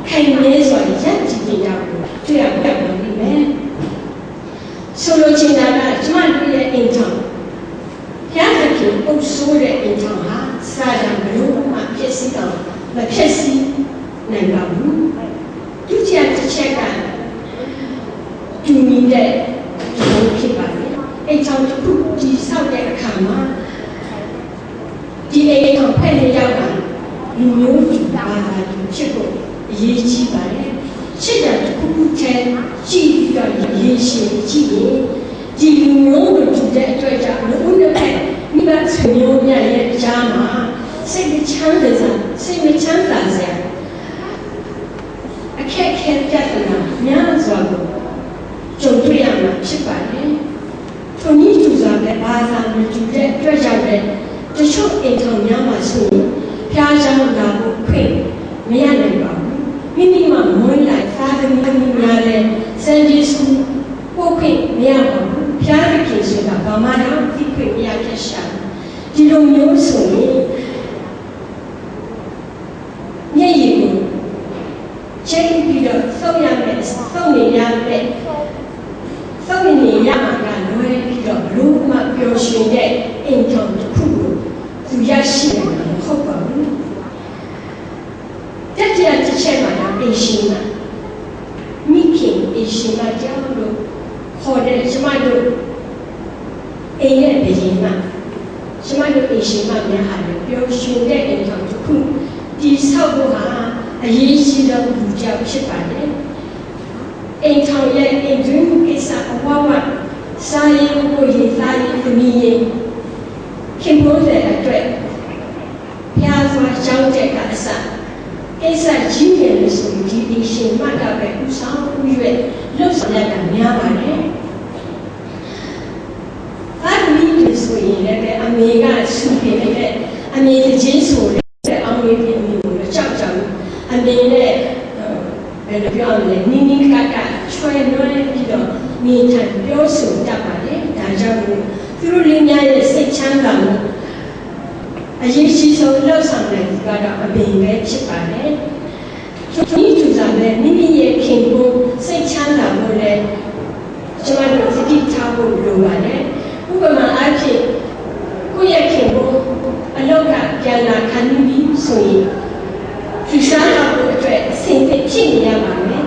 ခ ခိုင်မြဲစွာရပ်တည်နေတာကိုတွေ့ရပါလိမ့်မယ်ဆိုလိုချင်တာကကျမတို့ရဲ့အိမ်ထောင်ဘုရားသခင်အုပ်စိုးတဲ့အိမ်ထောင်ဟာစာရံဘလို့မှဖြစ်စီတော့မဖြစ်စီနိုင်ပါဘူးဒုတိယတစ်ချက်ကတူညီတဲ့ဒီလိုဖြစ်ပါလေအိမ်ထောင်တစ်ခုဒီဆောက်တဲ့အခါမှာဒီအိမ်ထောင်ဖက်နေရောက်တာလူမျိုးတူဘာသာတူဖြစ်ဖို့အရေးကြီးပါတယ်ချစ်တဲ့တစ်ခုခုတည်းကြည့်ပြီးတော့ရေးရှင်ကြည့်ရင်ဒီလူမျိုးတို့တူတဲ့အတွက်ကြောင့်လူဦးနဲ့မိဘဆွေမျိုးများရဲ့ကြားမှာစိတ်ချမ်းသာစရာအခက်ခဲပြဿနာများစွာကိုကြုံတွေ့ရမှာဖြစ်ပါတယ်။ထိုနည်းတူစွာပဲဘာသာမတူတဲ့အတွက်ကြောင့်လည်းတချို့အိမ်ထောင်များမှာဆိုရင်ဖျားကြောင်လာဖို့ခွင့်မရနိုင်ပါဘူး။မိမိမှာမွေးလိုက်သားသမီးများလည်းစံကျေးဇူးပို့ခွင့်မရပါဘူး။ဖျားသခင်ဆိုတာဘာမှတော့သိခွင့်မရခဲ့ရှာ။ဒီလိုမျိုးဆိုရင်မျက်ရည်ကိုချိန်ပြီးတော့သုံးနေရမယ်သုံးနေရမှာကလွယ်ပြီးတော့ဘလို့မှပျော်ရွှင်တဲ့အိမ်ထောင်တစ်ခုကိုသူရရှိတယ်မဟုတ်ပါဘူးတတိယတစ်ချက်မှာအိမ်ရှင်ကမိခင်အိမ်ရှင်ကကြောင့်လို့ခေါ်တဲ့ကျမတို့အိမ်ရဲ့ဘယင်ကကျမတို့အိမ်ရှင်ကများဟာပျော်ရွှင်တဲ့အိမ်ထောင်တစ်ခုဒီဆောက်ဖို့ဟာအရေးကြီးတဲ့လူကြောင့်ဖြစ်ပါတယ်အိမ်ထောင်ရဲ့အိမ်တွင်းကိစ္စအဝဝစာရေးကိုရေးသားရေးသမီးရေးခင်ဗျားတဲ့အတွက်ဖျားစွာကြောင်းတဲ့ကအစကိစ္စကြီးတယ်လို့ဆိုဒီအိမ်ရှင်မကပဲဥဆောင်ဥရွယ်လှုပ်ဆောင်ရတာများပါတယ်အဲ့ဒီလိုဆိုရင်လည်းအမေကဆူပြနေတဲ့အမေတချင်းဆိုတဲ့အမေပြအမေကိုကြောက်ကြောက်အမေနဲ့ဘယ်လိုပြောမလဲနင်းနင်းကကချွဲလွှဲပြီးတော့မိထိုင်ပြောဆိုတတ်ပါတယ်ဒါကြောင့်သူတို့လေးများရဲ့စိတ်ချမ်းသာမှုအရေးကြီးဆုံးလောက်ဆောင်တဲ့သူကတော့အမေပဲဖြစ်ပါတယ်ဒီသူစားနဲ့မိမိရဲ့ခင်ကိုစိတ်ချမ်းသာဖို့လည်းကျွန်တော်တို့သတိထားဖို့လိုပါတယ်ဥပမာအားဖြင့်ကိုယ့်ရဲ့ခင်ကိုအလောက်ကပြန်လာခံပြီးဆိုရင်ဒီစားတော့အတွက်အစဉ်ဖြစ်နေရပါမယ်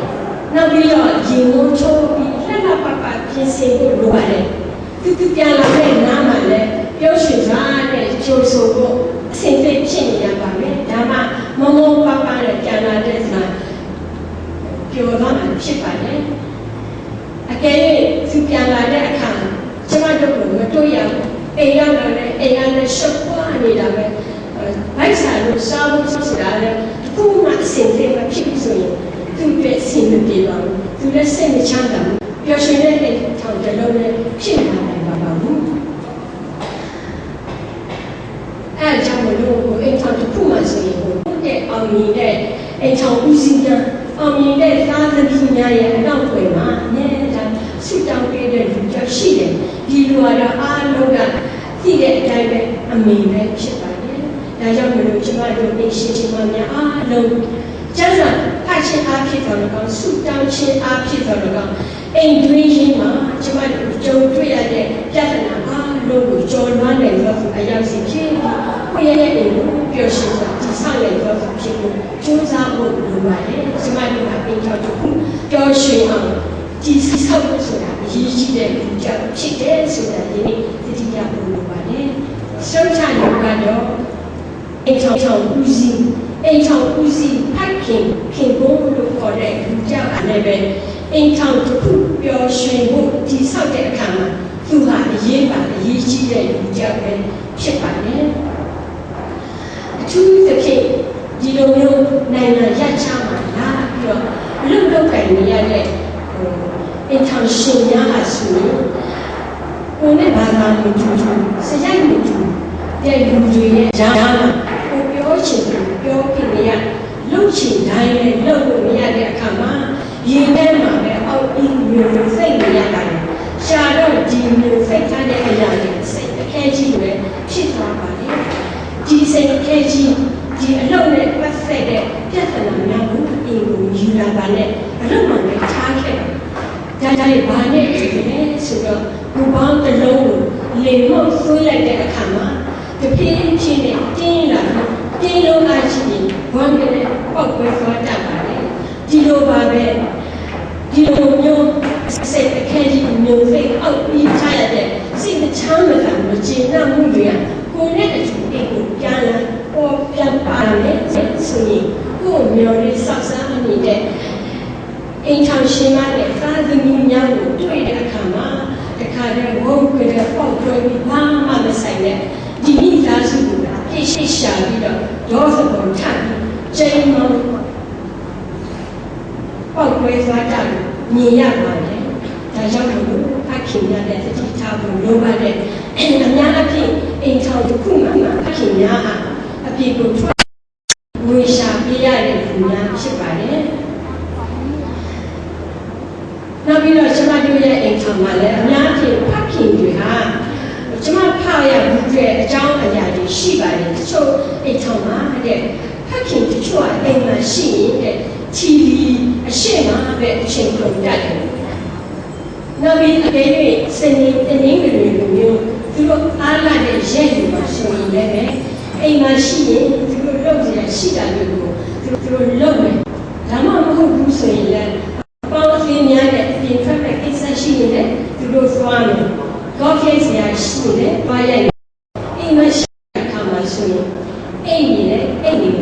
။နောက်ပြီးတော့ရင်ကိုချိုးပြီးလက်လက်ပတ်ပတ်ပြင်ဆင်ဖို့လိုပါတယ်။သူပြန်လာတဲ့နားမှာလည်းပြောရွှင်စွာနဲ့ကြိုးဆိုဖို့အစဉ်ဖြစ်နေရပါမယ်။ဒါမှမမောပပနဲ့ပြန်လာတဲ့အခါပြောသွားမှဖြစ်ပါတယ်။အကယ်၍သူပြန်လာတဲ့အခါကျမတို့ကမတွေ့ရဘူး။အိမ်ရောက်လာတဲ့အိမ်ကလည်းရှုပ်ပွားနေတာပဲ။ဘိုက်စာလို့စားဖို့ဆိုတာလည်းခုမှအစဉ်မဖြစ်ဘူးဆိုရင်သူ့ရဲ့စိတ်မပြေပါဘူးသူလည်းစိတ်မချမ်းသာဘူးပျော်ရွှင်တဲ့အိမ်ထောင်တစ်လုံးနဲ့ဖြစ်လာနိုင်ပါဘူးအဲကြောင့်မလို့အိမ်ထောင်တစ်ခုမှဆိုရင်တဲ့အောင်မြင်တဲ့အိမ်ထောင်ဦးစီးများအောင်မြင်တဲ့သားသမီးများရဲ့အနောက်ွယ်မှာအများကြီးဆုတောင်းပေးတဲ့လူကြောင့်ရှိတယ်ဒီလူကတော့အားလုံးကသိတဲ့အတိုင်းပဲအမေပဲဖြစ်ပါတယ်ဒါကြောင့်မလို့ကျမတို့အိမ်ရှင်ချင်းမများအားလုံးကျမ်းစာဖတ်ခြင်းအားဖြင့်တော်လည်းကောင်းဆုတောင်းခြင်းအားဖြင့်တော်လည်းကောင်းအိမ်တွင်းရင်းမှာကျမတို့ကြုံတွေ့ရတဲ့ပြဿနာအားလုံးကိုကျော်လွှမ်းနိုင်သောအရာစီဖြစ်ကိုယ့်ရဲ့အိမ်ကိုပျော်ရွှင်စွာတည်ဆောက်နိုင်သောဖြစ်ကိုကြိုးစားဖို့လိုပါတယ်ကျမတို့ကအိမ်ထောင်တစ်ခုပျော်ရွှင်အောင်တည်ဆောက်ဖို့ဆိုတာအရေးကြီးတဲ့လူကြောင့်ဖြစ်တယ်ဆိုတာဒီနေ့သိကြဖို့လိုပါတယ်ဆုံးချရုံကတော့အိမ်ထောင်ဦးစီးဖတ်ခင်ဘုံလို့ခေါ်တဲ့လူကြောင့်လည်းပဲအိမ်ထောင်တစ်ခုပျော်ရွှင်ဖို့တည်ဆောက်တဲ့အခါမှာသူဟာအရေးကြီးတဲ့လူကြောင့်ပဲဖြစ်ပါတယ်အထူးသဖြင့်ဒီလိုမျိုးနိုင်ငံရချမှာလာပြီးတော့လှုပ်လှုပ်ကန်နေရတဲ့အိမ်ထောင်ရှင်များဟာဆိုရင်ကိုယ်နဲ့ဘာသာမတူစရိုက်မတူတဲ့လူတွေရဲ့ကြားမှာကိုပြောချင်တယ်ပြောပြနေရလှုပ်ချင်တိုင်းနဲ့လှုပ်လို့မရတဲ့အခါမှာရင်ထဲမှာပဲအောက်အင်းမျိုးစိတ်နေရတယ်ရှာတော့ဒီမျိုးစိတ်ထားတဲ့အရာတွေစိတ်အခဲကြီးပဲဖြစ်သွားပါလေဒီစိတ်အခဲကြီးဒီအလုပ်နဲ့ပတ်သက်တဲ့ပြဿနာများကိုအင် လာပါနဲ့အလုံးမှလည်းထားခဲ့ဒါကြလေဘာနဲ့ဒီလဲဆိုတော့ဘူပေါင်းတစ်လုံးကိုလေမောက်ဆွေးလိုက်တဲ့အခါမှာတဖြည်းဖြည်းနဲ့တင်းလာတင်းလုံးအားရှိရင်ဘွမ်းနဲ့ပေါက်ကွဲသွားတတ်ပါလေဒီလိုပါပဲဒီလိုမျိုးစိတ်အခက်ကြီးမျိုးစိတ်အောက်ပြီးချရတဲ့စိတ်ချမ်းသာမှုကျေနပ်မှုတွေကကိုယ်နဲ့အတူအိမ်ကိုပြန်လာပေါ်ပြန်ပါလေဆိုရင်ကိုယ်မျိုးလေးစောက်စားနေတဲ့အိမ်ထောင်ရှင်မနဲ့သာသမီများကိုတွေ့တဲ့အခါမှာတခါတည်းဝုန်းကလေးပေါက်တွေ့ပြီးဘာမှမဆိုင်တဲ့ဒီမိသားစုကပြည့်ရှိရှာပြီးတော့ဒေါသပေါ်ထပ်ချိန်မောင်းပေါက်ကွဲသွားကြတယ်မြင်ရပါတယ်ဒါကြောင့်မို့အခင်ရတဲ့တတိထားဖို့လိုပါတယ်အများအပြည့်အိမ်ထောင်တစ်ခုမှာအခင်များဟာအပြည့်ကိုထွက်ဝေရှာပြရတဲ့လူများဖြစ်ပါတယ်နောက်ပြီးတော့ကျမတို့ရဲ့အိမ်ထောင်မှာလည်းအများကြီးဖခင်တွေဟာကျမဖရမှုတဲ့အကြောင်းအရာတွေရှိပါတယ်တချို့အိမ်ထောင်မှာတဲ့ဖခင်တချို့ကအိမ်မှာရှိရင်တဲ့ချီလီအရှိမပဲအချိန်ကုန်တတ်တယ်နောက်ပြီးအကယ်၍စနေတနင်္ဂနွေလိုမျိုးသူတို့အားလာတဲ့ရက်တွေမှာဆိုရင်လည်းအိမ်မှာရှိရင်သူတို့လုပ်ရရှိတာတွေကိုသူတို့လုပ်မယ်ဒါမှမဟုတ်ဘူးဆိုရင်လည်းပေါင်းစည်းများတဲ့ပြင်ထွက်တဲ့ကိစ္စရှိနေတယ်သူတို့သွားမယ်ကောဖေးစရာရှိနေတယ်တွားရိုက်အိမ်မှာရှိတဲ့အခါမှာဆိုရင်အိမ်နေတယ်အိမ်နေတ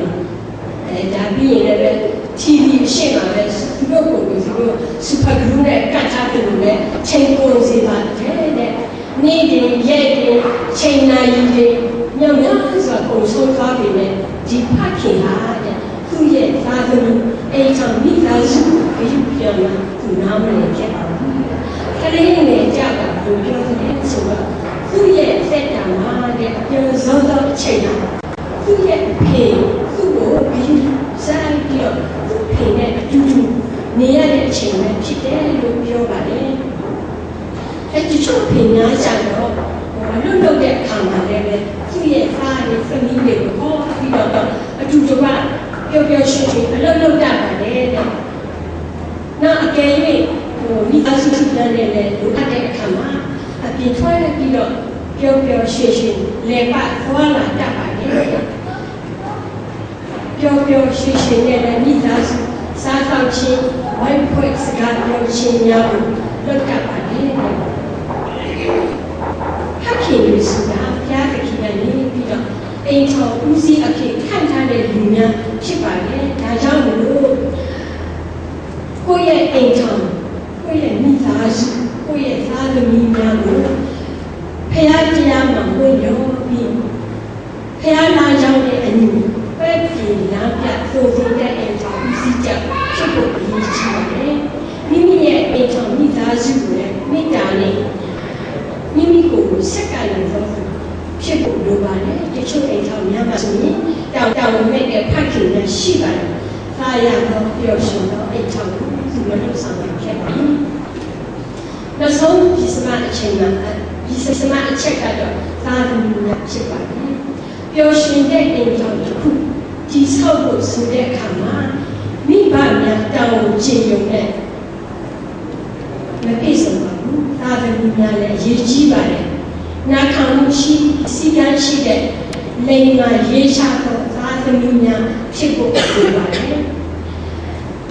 ယ်ဒါပြီးရင်လည်း TV ရှေ့မှာပဲသူတို့ကိုသူတို့စူပါဂရုနဲ့ကတ်ထားတယ်လို့လည်းချိန်ကုန်စီပါတယ်တဲ့နေ့တင်ရက်တင်ချိန်နာရီတွေညောင်ညောင်ဆိုတာပုံဆုံးသွားပြီနဲ့ဒီဖခင်ဟာတဲ့သူ့ရဲ့သားသမီးအိမ်ဆောင်မိသားစုကိုယူပြောင်းလာသူနားမလည်ဖြစ်ပါဘူးခလေးငယ်ကြတာဘယ်ပြောတယ်ဆိုတော့သူ့ရဲ့စက်တာမှာတဲ့အပြောဆုံးသောအချိန်ဟာသူ့ရဲ့ဖေသူ့ကိုပြီးစားပြီးတော့သူ့ဖေနဲ့အတူတူနေရတဲ့အချိန်ပဲဖြစ်တယ်လို့ပြောပါတယ်အဲဒီချို့ဖေများကြတော့လွတ်တဲ့အခါမှာလည်းသူ့ရဲ့သားနဲ့သမီးတွေကိုဟောပြီးတော့အတူတူကပျော်ပျော်ရွှင်ရွှင်အလုပ်လုပ်တတ်ပါတယ်တဲ့နောက်အကယ်၍မိသားစုပြန်နေလေလိုအပ်တဲ့အခါမှာအပြင်ထွက်ပြီးတော့ပျော်ပျော်ရွှင်ရွှင်လေပတ်သွားလာတတ်ပါတယ်ပျော်ပျော်ရွှင်ရွှင်နဲ့မိသားစုစားသောက်ခြင်းဝိုင်းဖွဲ့စကားပြောခြင်းများကိုလုပ်တတ်ပါတယ်ခက်ခင်လို့ဆိုတာဘုရားသခင်ကနေပြီးတော့အိမ်ထောင်ဦးစီးအဖြစ်ခံထားတဲ့လူများဖြစ်ပါတယ်ဒါကြောင့်မလို့ကိုယ့်ရဲ့အိမ်ထောင်ကိုယ့်ရဲ့မိသားစုကိုယ့်ရဲ့သားသမီးများကိုဖခင်တရားမှာဝင်ရောပြီးဖခင်လာကြောင်းနဲ့အညီပဲပြည်လာပြသို့သေးတဲ့အိမ်ထောင်ဦးစီးချက်ဖြစ်ဖို့အရေးကြီးပါတယ်မိမိရဲ့အိမ်ထောင်မိသားစုကိုလည်းမေတ္တာနဲ့မိမိကိုယ်စက္ကန့်နဲ့ဖြစ်ဖို့လိုပါတယ်တချို့အိမ်ထောင်များမှာဆိုရင်တောင်မဲ့တဲ့ဖခင်နဲ့ရှိပါတယ်သာယာတော့ပျော်ရွှင်တော့အိမ်ထောင်ကိုသူမလို့ဆောင်ရွက်ခဲ့ပါတယ်နောက်ဆုံးဒီစမအချိန်မှာဒီစမအချက်ကတော့သာသမီများဖြစ်ပါတယ်ပျော်ရွှင်တဲ့အိမ်ထောင်တစ်ခုဒီဆောက်ဖို့ဆိုတဲ့အခါမှာမိဘများတောင်းချင်ရုံနဲ့မပြည့်စုံပါဘူးသာသမီများလည်းအရေးကြီးပါတယ်နာခံမှုရှိစီကံရှိတဲ့လိမ်မာရေးချသောသားသမီးများဖြစ်ဖို့လိုပါတယ်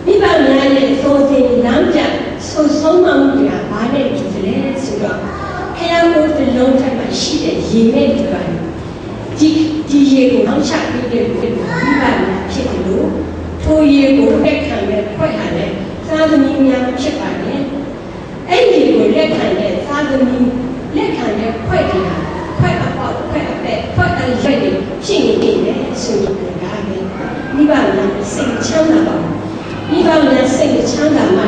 မိဘများရဲ့သို့တင်လမ်းပြဆုံဆုံးမှမှုတွေကဘာနဲ့ကြည့်လဲဆိုတော့ခရမိုးတစ်လုံးထက်မှရှိတဲ့ရေမဲ့တွေပါဒီရေကိုနောက်ချပြီးတဲ့လူတွေမိဘများဖြစ်တယ်လို့ထိုရေကိုလက်ခံတဲ့ဖွဲ့ဟာလည်းသားသမီးများဖြစ်ပါတယ်အဲ့ဒီကိုလက်ခံတဲ့သားသမီးလက်ခံတဲ့ဖွဲ့တွေဟာဖွဲ့အပေါက်ဖွဲ့အပက်ဖွဲ့အရွက်တွေဖြစ်နေတယ်ဆိုရင်ဒါပဲမိဘများစိတ်ချမ်းသာပါမိဘများစိတ်ချမ်းသာမှ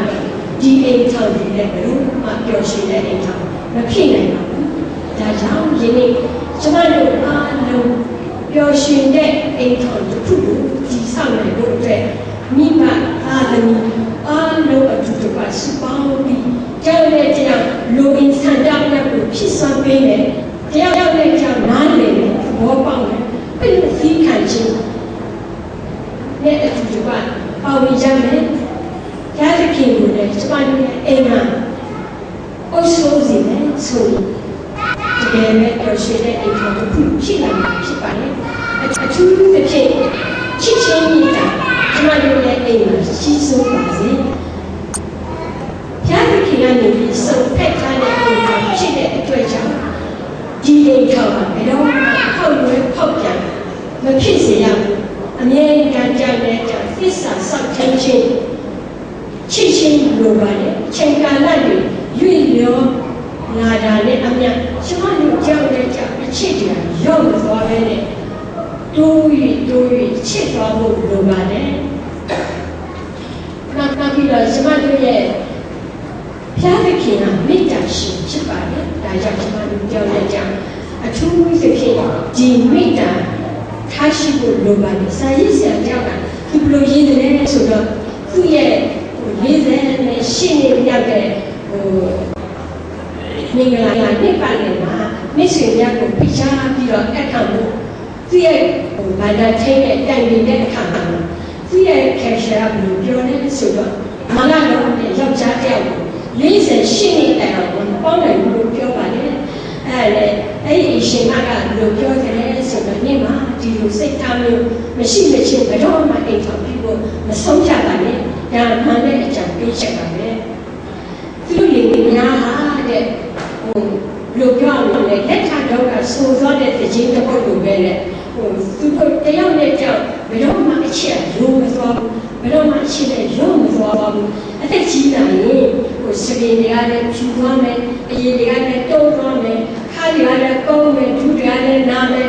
ဒီအိမ်ထောင်တွေလည်းဘယ်လိုမှပျော်ရွှင်တဲ့အိမ်ထောင်မဖြစ်နိုင်ပါဘူးဒါကြောင့်ယနေ့ကျွန်တော်တို့အားလုံးပျော်ရွှင်တဲ့အိမ်ထောင်တစ်ခုကိုတည်ဆောက်နိုင်ဖို့အတွက်မိဘသားသမီးအားလုံးအတူတူပါစုပေါင်းပြီးကြောက်တဲ့ကြောင့်လူအင်ဆန္ဒနဲ့ကိုဖြစ်ဆောင်ပေးတယ်တရားရောက်တဲ့ကြောင့်နားလည်တယ်ဘောပေါက်တယ်ပြည့်စည်ခံခြင်းနဲ့အတူတူပါပါဝင်ကြမယ် အိမ်မှာအုပ်စိုးစီနဲ့ဆိုတကယ်ပဲပြောရှိတဲ့အိမ်ထောင်တစ်ခုရှိလာမှာဖြစ်ပါတယ်အထူးသဖြင့်ချစ်ချင်းမိတာကျမတို့ရဲ့အိမ်မှာရှိစိုးပါစေရားသခင်ကနေပြီးစုံဖက်ထားတဲ့အိမ်ထောင်ဖြစ်တဲ့အတွက်ကြောင့်ဒီအိမ်ထောင်မှာဘယ်တော့မှဖောက်လွဲဖောက်ပြန်မဖြစ်စေရဘူးအမြဲတမ်းကြတဲ့ကြောင့်သစ္စာစောင့်ခြင်းချင်းချစ်ချင်းလိုပါတယ်ချိန်ကာလတွေရွေ့လျောလာတာနဲ့အမြတ်ကျမတို့ကြောက်တဲ့ကြောင့်အချစ်တွေရောက်မသွားပဲနဲ့တိုး၍ချစ်သွားဖို့လိုပါတယ်နောက်ပြီးတော့ကျမတို့ရဲ့ဖျားသခင်ကမေတ္တာရှင်ဖြစ်ပါတယ်ဒါကြောင့်ကျမတို့ကြောက်တဲ့ကြောင့်အထူးသဖြင့်ဒီမေတ္တာထားရှိဖို့လိုပါတယ်စာရေးဆရာကြောင့်ကသူဘလို့ရေးတယ်ဆိုတော့သူ့ရဲ့40နဲ့ရှင်းနေရတဲ့မင်္ဂလာနေ့ပါလေမှာမိတ်ဆွေများကိုဖိချာပြီးတော့အခါမှုသူ့ရဲ့ဘာသာထိတဲ့တိုင်နေတဲ့အခါမှာသူ့ရဲ့ခေရှာကပြောနေဆိုတော့မလာတော့တဲ့ယောက်ျားတယောက်ကို40ရှင်းနေတဲ့အောင်ပေါင်းတယ်လို့ပြောပါတယ်အဲ့ဒီရှင်မကလို့ပြောတယ်ဆိုတော့နေ့မှာဒီလိုစိတ်ထားမျိုးမရှိမချင်းဘယ်တော့မှအိမ်ထောင်ပြီးဖို့မဆုံးဖြတ်ပါနဲ့ဒါမှန်တဲ့အကြောင်းပြချက်ပါပဲသူတို့တွေများဟာတဲ့လို့ပြောလို့လေလက်ထတော့ကစိုးစောတဲ့တခြင်းတစ်ပုဒ်လိုပဲလေသူတို့တယောက်နဲ့ကြောက်ဘယ်တော့မှအချက်ရိုးမသွားဘူးဘယ်တော့မှအချက်နဲ့ရိုးမသွားပါဘူးအသက်ကြီးလာရင်စပင်းတွေကလည်းဖြူသွားမယ်အရည်တွေကလည်းတုံးသွားမယ်ခါတွေကလည်းကောင်းမယ်ဒူးတွေကလည်းနားမယ်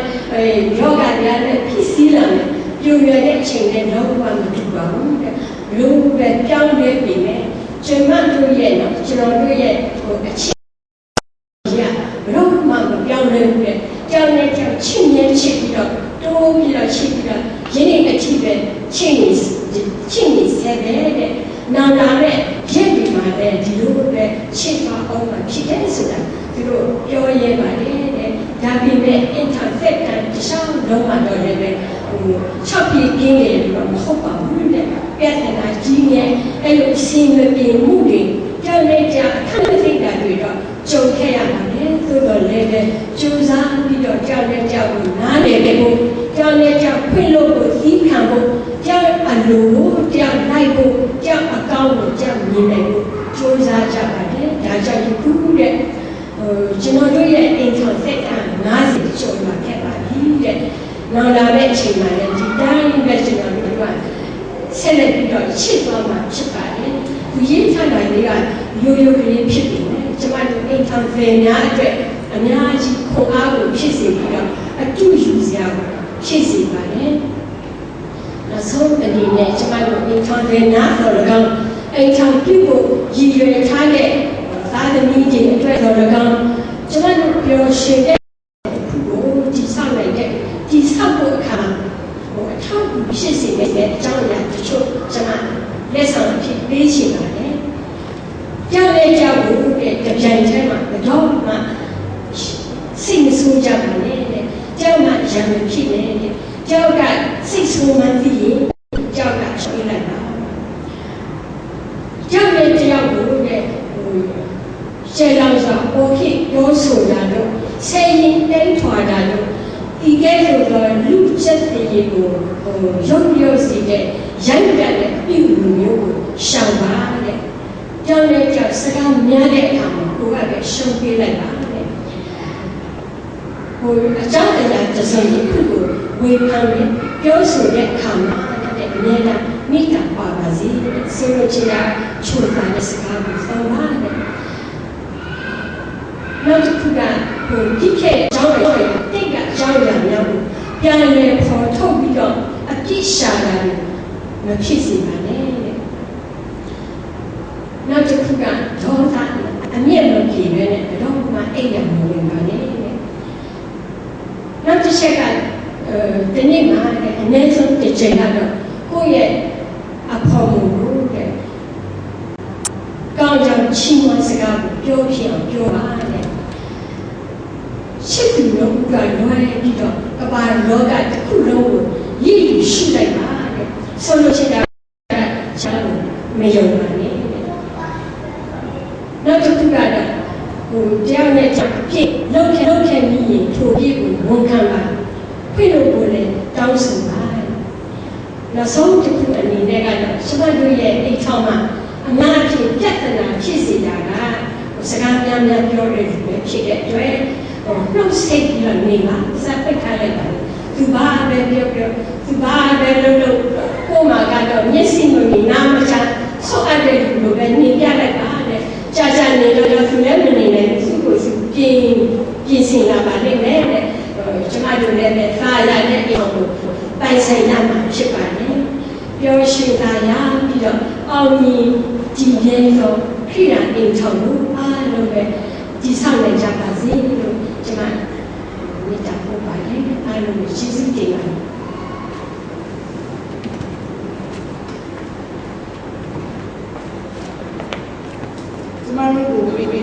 ယောဂတွေကလည်းဖြစ်စည်းလာမယ်ပြိုရတဲ့အချိန်နဲ့တော့မှမတူပါဘူးတဲ့လို့ပဲပြောင်းလဲပြီမယ်ကျွန်မတို့ရဲ့ကျွန်တော်တို့ရဲ့အချက်ဘယ်တော့မှမပြောင်းလဲဘူးတဲ့ကြောင်းနဲ့ကြောင်းချင်းနဲ့ချစ်ပြီးတော့တိုးပြီးတော့ချစ်ပြီးတော့ရင်းနှီးအချစ်ပဲချင်းနေဆဲပဲတဲ့နောင်လာတဲ့ရက်ဒီမှာလည်းဒီလိုပဲချစ်ပါအောင်မှဖြစ်တယ်ဆိုတာသူတို့ပြောရဲပါတယ်တဲ့ဒါပေမဲ့ intercept ကတခြားလုံးဝတော့လည်းပဲ6ပြည်ကင်းတယ်လို့မဟုတ်ပါဘူးတဲ့ပြဿနာကြီးနဲ့အဲ့လိုအစင်မပြေမှုတွေကြောက်လိုက်ကြအခက်အခဲတွေတော့ကြုံခဲ့ရပါတယ်သို့တော်လည်းပဲကြိုးစားပြီးတော့ကြောက်လက်ကြောက်ကိုနားလည်တဲ့ကိုကြောက်လက်ကြောက်ဖွင့်လို့ကိုသိခံဖို့ကြောက်အလိုကိုကြောက်လိုက်ဖို့ကြောက်အကောင်းကိုကြောက်မြင်နိုင်ဖို့ကြိုးစားကြပါတယ်ဒါကြောင့်ဒီခုတဲ့ကျွန်တော်တို့ရဲ့အိမ်ထောင်စက်က90ကျော်လာခဲ့ပါပြီတဲ့နောက်လာတဲ့အချိန်မှာလည်းဒီတိုင်းပဲကျွန်တော်တို့ကဆက်လက်ပြီးတော့ချစ်သွားမှာဖြစ်ပါတယ်ဒီရေးထားတာလေးကရိုးရိုးကလေးဖြစ်နေတယ်ကျမတို့အိမ်ထောင်စက်များအတွက်အများကြီးခွန်အားကိုဖြစ်စေပြီးတော့အတူယူစရာဖြစ်စေပါတယ်နောက်ဆုံးအနေနဲ့ကျမတို့အိမ်ထောင်စက်များဆိုတော့အိမ်ထောင်ပြုဖို့ရည်ရွယ်ထားတဲ့သာသမီတွေအတွက်ဆိုတော့ကျမတို့ပြောရှင်တဲ့ခုကိုဒီဆောက်လိုက်တဲ့ဒီဆောက်ဖို့အခါအထောက်အကူဖြစ်စေတဲ့အကြောင်းအရာတချို့ကျွန်မလက်ဆောင်အဖြစ်ပေးချင်ပါတယ်။ကြောက်လဲကြောက်ဖို့တဲ့ကြပြိုင်ထဲမှာတော့မှစိတ်မဆိုးကြပါနဲ့တဲ့။ကြောက်မှရံမဖြစ်နဲ့တဲ့။ကြောက်ကစိတ်ဆိုးမှသိရင်ကြောက်ကဆွေးလိုက်ပါ။ကြောက်လဲကြောက်ဖို့တဲ့ရှယ်လောင်စွာပေါ်ဖြစ်ပြောဆိုတာတော့ဆယ်ရင်တိတ်ထွာတာတော့ဒီကဲဆိုတော့လူချက်တွေကိုရုပ်ရုပ်စီတဲ့ရိုက်တက်တဲ့ပြုလူမျိုးကိုရှောင်ပါတဲ့ကြောက်တဲ့ကြောက်စကားများတဲ့အခါမှာကိုယ်ကပဲရှုံးပေးလိုက်ပါတဲ့အကြောင်းအရာတစ်စုံတစ်ခုကိုဝေဖန်ပြီးပြောဆိုတဲ့အခါမှာတဲ့အမြဲတမ်းမိတ္တာပါပါစေဆိုလိုချင်တာချိုးပါတဲ့စကားကိုဆောင်ပါတဲ့နောက်တစ်ခုကဒီခေတ်အကြောင်းအရာတိတ်ကအကြောင်းအရာများကိုပြန်လည်ပေါ်ထုတ်ပြီးတော့အပြစ်ရှာတာမဖြစ်စေပါနဲ့နောက်တစ်ခုကဒေါသအမျက်မပြေပဲနဲ့တော့မှအိမ်ရမဝင်ပါနဲ့နောက်တစ်ချက်ကဒီနေ့မှာအနည်းဆုံးတစ်ချိန်ကတော့ကိုယ့်ရဲ့အဖော်မှုကိုကောင်းကြောင်ချီးမွမ်းစကားကိုပြောပြအောင်ပြောပါတဲ့ချစ်သူတို့ကလွယ်ပြီးတော့ကဘာလောကတစ်ခုလုံးကိုရည်ရည်ရှိလိုက်ပါတဲ့ဆိုလို့ရှိတာချာလို့မယုံပါနဲ့ နောက်တစ်ခုကတော့တရားနဲ့ကြောင့်ပြည့်လောက်ခဲ့ပြီးရင်ထိုပြည့်ကိုဝန်ခံပါဖိလို့ကိုလည်းတောင်းဆိုပါနောက်ဆုံးတစ်ခုအနေနဲ့ကတော့စမတို့ရဲ့အိမ်ထောင်မှာအမှားအဖြစ်ပြဿနာဖြစ်စေတာကစကားများပြောရတဲ့ဖြစ်တဲ့အတွက်နှုတ်ဆက်ပြီးတော့နေပါစပ်ပိတ်ထားလိုက်ပါသူဘာပဲပြောသူဘာပဲလို့ကိုမှာကတော့မျက်စိမမြင်နားမချဆောက်အပ်တဲ့လူလိုပဲနေပြလိုက်ပါတဲ့ကြာနေတော့သူလည်းမနေနိုင်သူ့ကိုသူပြင်ဆင်လာပါလိမ့်မယ်တဲ့ကျမတို့လည်းပဲသာရတဲ့အိမ်ကိုပိုင်ဆိုင်ရမှာဖြစ်ပါတယ်ပျော်ရွှင်သာရပြီးတော့အောင်မြင်ကြည်ပြင်းသောခရိယာအိမ်ထောင်ကိုအားလုံးပဲတည်ဆောက်နိုင်ကြပါစေလို့ကျမမေတ္တာပို့ပါတယ်အားလုံးကိုကျေးဇူးတင်ပါတယ်ကျမတို့ကို